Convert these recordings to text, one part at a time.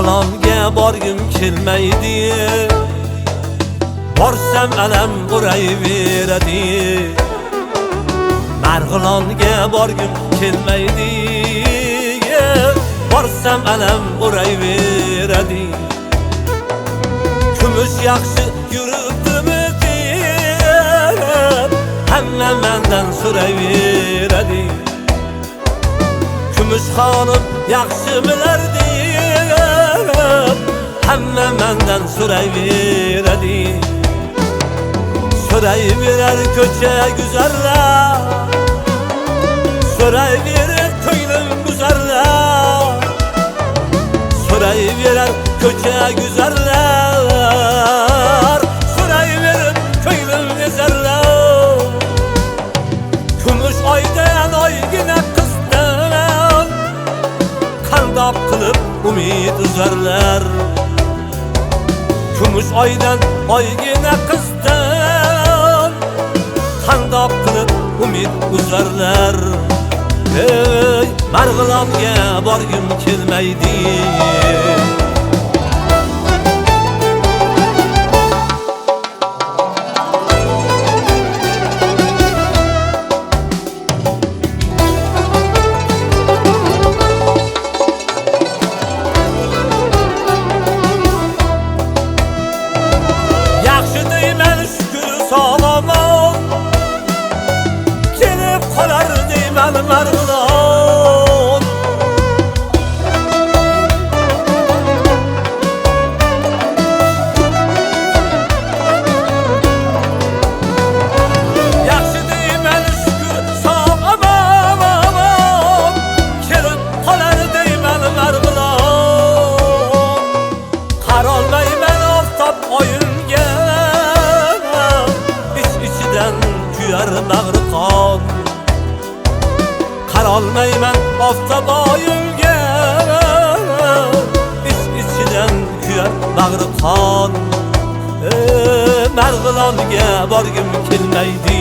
Marg'ilonga borgim kelmaydi, borsam alam urayveradi. Marg'ilonga borgim kelmaydi, borsam alam urayveradi. Kumush yaxshi yuribdimi deb hamma mendan so'rayveradi. Kumush xonim yaxshimilar deb hamma mendan so'rayveradi. So'rayverar ko'cha guzarlar, so'rayverar ko'nglim guzarlar, so'rayverar ko'cha guzarlar, so'rayverar ko'nglim guzarlar. Kumush oydan oygina qizdan qandoq qilib umid uzarlar. Kumush oydan oygina qizdan qandoq qilib umid uzarlar. Ey, Marg'ilonga borgim kelmaydi. Yaxshi deyman shukr sog'omon, kelib qolar deyman Marg'ilon. Yaxshi deyman shukr sog'omon, kelib qolar deyman Marg'ilon. Qarolmayman oftob oyimga, ich-ichidan kuyar bag'ri qon. Qarolmayman oftob oyimga, ich-ichidan kuyar bag'ri qon. Marg'ilonga borgim kelmaydi.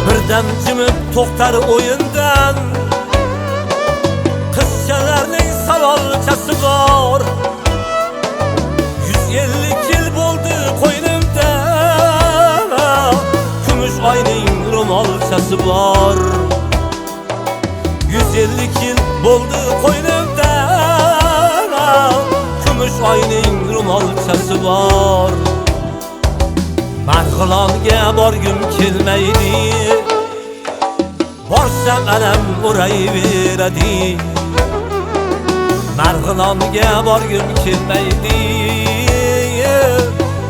Birdam jimib to'xtar o'yindan, qizchalarning savolchasi bor. 150 yil bo'ldi qo'ynimda, kumush oyning ro'molchasi bor. 150 yil bo'ldi qo'ynimda, kumush oyning ro'molchasi bor. Marg'ilonga borgim kelmaydi, borsam alam urayveradi. Marg'ilonga borgim kelmaydi,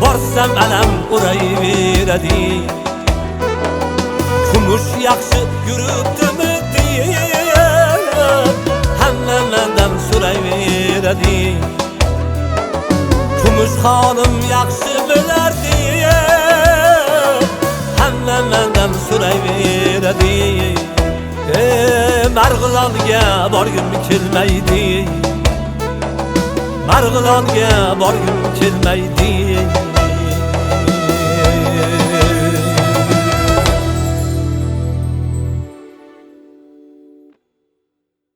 borsam alam urayveradi. Kumush yaxshi yuribdimi deb hamma mendan so'rayveradi. Kumush xonim yaxshi bilar deb hamma mendan so'rayveradi. Marg'ilonga borgim kelmaydi, Marg'ilonga borgim kelmaydi.